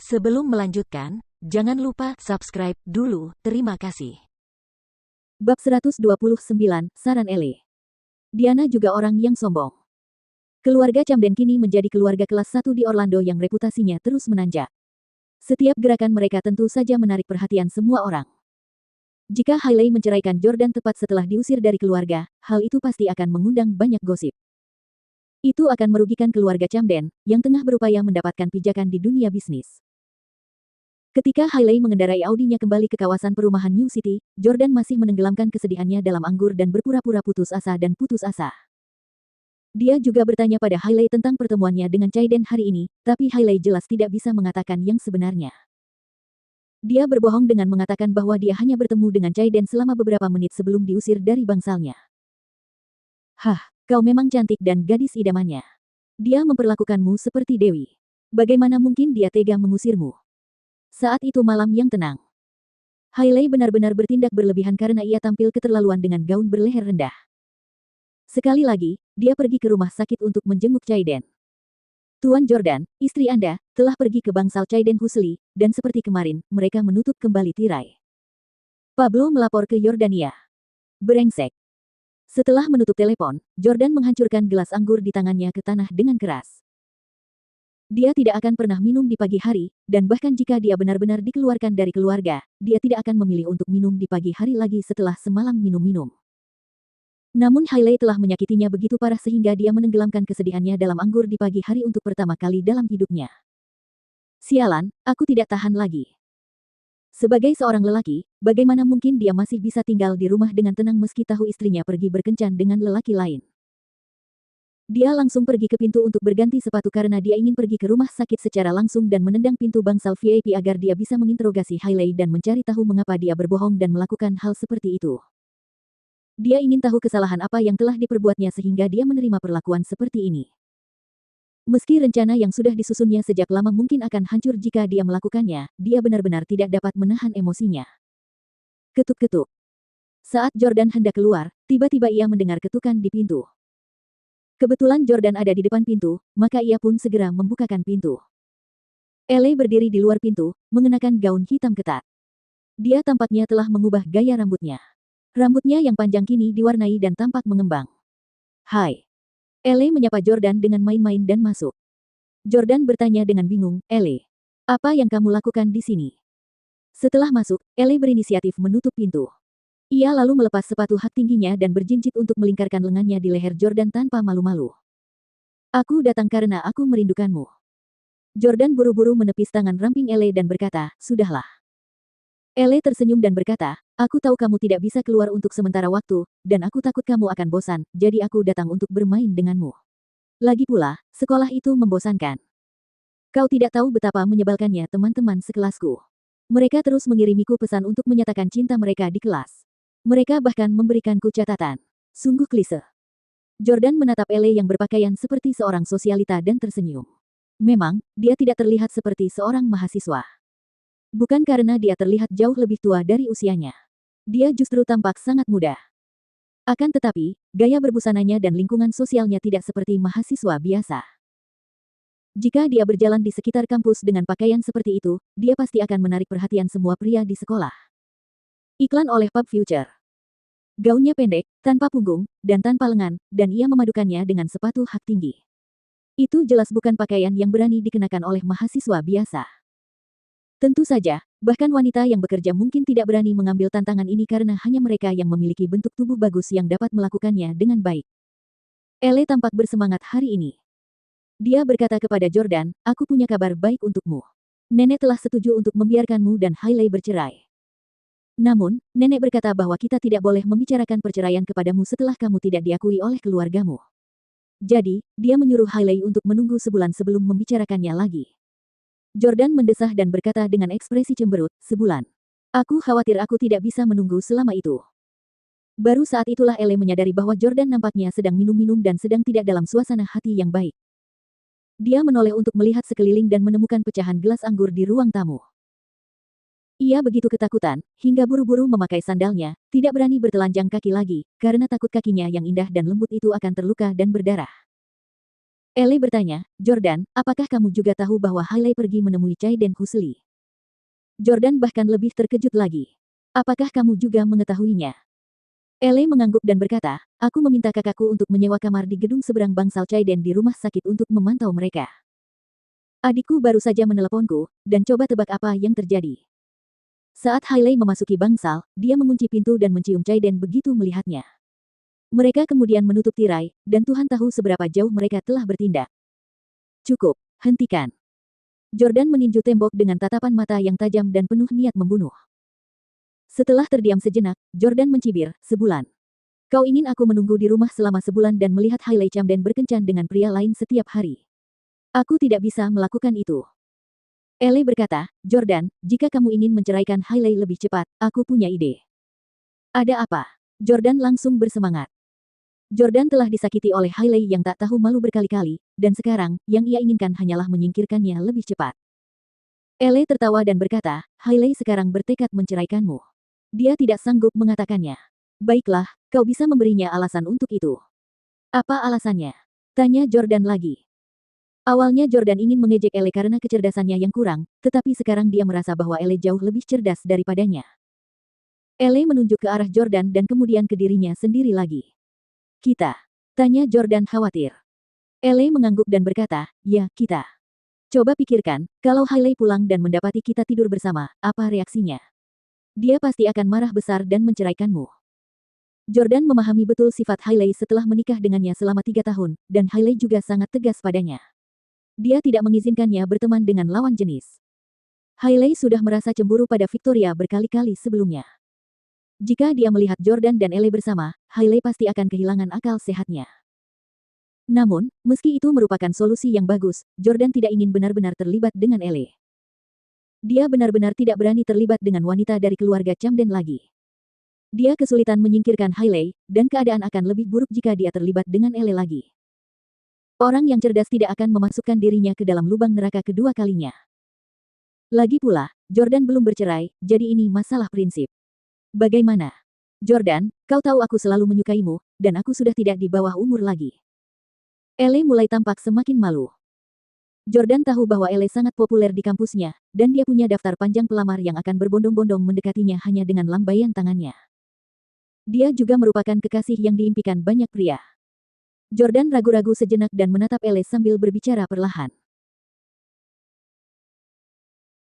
Sebelum melanjutkan, jangan lupa subscribe dulu. Terima kasih. Bab 129, Saran Ele. Diana juga orang yang sombong. Keluarga Camden kini menjadi keluarga kelas 1 di Orlando yang reputasinya terus menanjak. Setiap gerakan mereka tentu saja menarik perhatian semua orang. Jika Hailey menceraikan Jordan tepat setelah diusir dari keluarga, hal itu pasti akan mengundang banyak gosip. Itu akan merugikan keluarga Camden, yang tengah berupaya mendapatkan pijakan di dunia bisnis. Ketika Hailey mengendarai Audinya kembali ke kawasan perumahan New City, Jordan masih menenggelamkan kesedihannya dalam anggur dan berpura-pura putus asa. Dia juga bertanya pada Hailey tentang pertemuannya dengan Caiden hari ini, tapi Hailey jelas tidak bisa mengatakan yang sebenarnya. Dia berbohong dengan mengatakan bahwa dia hanya bertemu dengan Caiden selama beberapa menit sebelum diusir dari bangsalnya. Kau memang cantik dan gadis idamannya. Dia memperlakukanmu seperti dewi. Bagaimana mungkin dia tega mengusirmu? Saat itu malam yang tenang. Hailey benar-benar bertindak berlebihan karena ia tampil keterlaluan dengan gaun berleher rendah. Sekali lagi, dia pergi ke rumah sakit untuk menjenguk Caiden. Tuan Jordan, istri Anda, telah pergi ke bangsal Caiden Husli, dan seperti kemarin, mereka menutup kembali tirai. Pablo melapor ke Yordania. Brengsek. Setelah menutup telepon, Jordan menghancurkan gelas anggur di tangannya ke tanah dengan keras. Dia tidak akan pernah minum di pagi hari, dan bahkan jika dia benar-benar dikeluarkan dari keluarga, dia tidak akan memilih untuk minum di pagi hari lagi setelah semalam minum-minum. Namun Hailey telah menyakitinya begitu parah sehingga dia menenggelamkan kesedihannya dalam anggur di pagi hari untuk pertama kali dalam hidupnya. Sialan, aku tidak tahan lagi. Sebagai seorang lelaki, bagaimana mungkin dia masih bisa tinggal di rumah dengan tenang meski tahu istrinya pergi berkencan dengan lelaki lain. Dia langsung pergi ke pintu untuk berganti sepatu karena dia ingin pergi ke rumah sakit secara langsung dan menendang pintu bangsal VIP agar dia bisa menginterogasi Hailey dan mencari tahu mengapa dia berbohong dan melakukan hal seperti itu. Dia ingin tahu kesalahan apa yang telah diperbuatnya sehingga dia menerima perlakuan seperti ini. Meski rencana yang sudah disusunnya sejak lama mungkin akan hancur jika dia melakukannya, dia benar-benar tidak dapat menahan emosinya. Ketuk-ketuk. Saat Jordan hendak keluar, tiba-tiba ia mendengar ketukan di pintu. Kebetulan Jordan ada di depan pintu, maka ia pun segera membukakan pintu. Ele berdiri di luar pintu, mengenakan gaun hitam ketat. Dia tampaknya telah mengubah gaya rambutnya. Rambutnya yang panjang kini diwarnai dan tampak mengembang. Hai. Ele menyapa Jordan dengan main-main dan masuk. Jordan bertanya dengan bingung, Ele, apa yang kamu lakukan di sini? Setelah masuk, Ele berinisiatif menutup pintu. Ia lalu melepas sepatu hak tingginya dan berjinjit untuk melingkarkan lengannya di leher Jordan tanpa malu-malu. Aku datang karena aku merindukanmu. Jordan buru-buru menepis tangan ramping Ele dan berkata, sudahlah. Ele tersenyum dan berkata, aku tahu kamu tidak bisa keluar untuk sementara waktu, dan aku takut kamu akan bosan, jadi aku datang untuk bermain denganmu. Lagi pula, sekolah itu membosankan. Kau tidak tahu betapa menyebalkannya teman-teman sekelasku. Mereka terus mengirimiku pesan untuk menyatakan cinta mereka di kelas. Mereka bahkan memberikanku catatan. Sungguh klise. Jordan menatap Ele yang berpakaian seperti seorang sosialita dan tersenyum. Memang, dia tidak terlihat seperti seorang mahasiswa. Bukan karena dia terlihat jauh lebih tua dari usianya. Dia justru tampak sangat muda. Akan tetapi, gaya berbusananya dan lingkungan sosialnya tidak seperti mahasiswa biasa. Jika dia berjalan di sekitar kampus dengan pakaian seperti itu, dia pasti akan menarik perhatian semua pria di sekolah. Iklan oleh Pub Future. Gaunnya pendek, tanpa punggung, dan tanpa lengan, dan ia memadukannya dengan sepatu hak tinggi. Itu jelas bukan pakaian yang berani dikenakan oleh mahasiswa biasa. Tentu saja, bahkan wanita yang bekerja mungkin tidak berani mengambil tantangan ini karena hanya mereka yang memiliki bentuk tubuh bagus yang dapat melakukannya dengan baik. Ele tampak bersemangat hari ini. Dia berkata kepada Jordan, aku punya kabar baik untukmu. Nenek telah setuju untuk membiarkanmu dan Hailey bercerai. Namun, nenek berkata bahwa kita tidak boleh membicarakan perceraian kepadamu setelah kamu tidak diakui oleh keluargamu. Jadi, dia menyuruh Hailey untuk menunggu sebulan sebelum membicarakannya lagi. Jordan mendesah dan berkata dengan ekspresi cemberut, sebulan. Aku khawatir aku tidak bisa menunggu selama itu. Baru saat itulah Ele menyadari bahwa Jordan nampaknya sedang minum-minum dan sedang tidak dalam suasana hati yang baik. Dia menoleh untuk melihat sekeliling dan menemukan pecahan gelas anggur di ruang tamu. Ia begitu ketakutan, hingga buru-buru memakai sandalnya, tidak berani bertelanjang kaki lagi, karena takut kakinya yang indah dan lembut itu akan terluka dan berdarah. Ele bertanya, Jordan, apakah kamu juga tahu bahwa Hailey pergi menemui Chai Den Husli? Jordan bahkan lebih terkejut lagi. Apakah kamu juga mengetahuinya? Ele mengangguk dan berkata, aku meminta kakakku untuk menyewa kamar di gedung seberang bangsal Chai Den di rumah sakit untuk memantau mereka. Adikku baru saja meneleponku, dan coba tebak apa yang terjadi. Saat Hailey memasuki bangsal, dia mengunci pintu dan mencium Chai Den begitu melihatnya. Mereka kemudian menutup tirai, dan Tuhan tahu seberapa jauh mereka telah bertindak. Cukup, hentikan. Jordan meninju tembok dengan tatapan mata yang tajam dan penuh niat membunuh. Setelah terdiam sejenak, Jordan mencibir, sebulan. Kau ingin aku menunggu di rumah selama sebulan dan melihat Hailey Camden berkencan dengan pria lain setiap hari. Aku tidak bisa melakukan itu. Ele berkata, Jordan, jika kamu ingin menceraikan Hailey lebih cepat, aku punya ide. Ada apa? Jordan langsung bersemangat. Jordan telah disakiti oleh Hailey yang tak tahu malu berkali-kali, dan sekarang, yang ia inginkan hanyalah menyingkirkannya lebih cepat. Ele tertawa dan berkata, Hailey sekarang bertekad menceraikanmu. Dia tidak sanggup mengatakannya. Baiklah, kau bisa memberinya alasan untuk itu. Apa alasannya? Tanya Jordan lagi. Awalnya Jordan ingin mengejek Ele karena kecerdasannya yang kurang, tetapi sekarang dia merasa bahwa Ele jauh lebih cerdas daripadanya. Ele menunjuk ke arah Jordan dan kemudian ke dirinya sendiri lagi. Kita? Tanya Jordan khawatir. Ele mengangguk dan berkata, ya, kita. Coba pikirkan, kalau Hailey pulang dan mendapati kita tidur bersama, apa reaksinya? Dia pasti akan marah besar dan menceraikanmu. Jordan memahami betul sifat Hailey setelah menikah dengannya selama 3 tahun, dan Hailey juga sangat tegas padanya. Dia tidak mengizinkannya berteman dengan lawan jenis. Hailey sudah merasa cemburu pada Victoria berkali-kali sebelumnya. Jika dia melihat Jordan dan Ele bersama, Hailey pasti akan kehilangan akal sehatnya. Namun, meski itu merupakan solusi yang bagus, Jordan tidak ingin benar-benar terlibat dengan Ele. Dia benar-benar tidak berani terlibat dengan wanita dari keluarga Camden lagi. Dia kesulitan menyingkirkan Hailey, dan keadaan akan lebih buruk jika dia terlibat dengan Ele lagi. Orang yang cerdas tidak akan memasukkan dirinya ke dalam lubang neraka kedua kalinya. Lagi pula, Jordan belum bercerai, jadi ini masalah prinsip. Bagaimana? Jordan, kau tahu aku selalu menyukaimu, dan aku sudah tidak di bawah umur lagi. Ele mulai tampak semakin malu. Jordan tahu bahwa Ele sangat populer di kampusnya, dan dia punya daftar panjang pelamar yang akan berbondong-bondong mendekatinya hanya dengan lambaian tangannya. Dia juga merupakan kekasih yang diimpikan banyak pria. Jordan ragu-ragu sejenak dan menatap Ele sambil berbicara perlahan.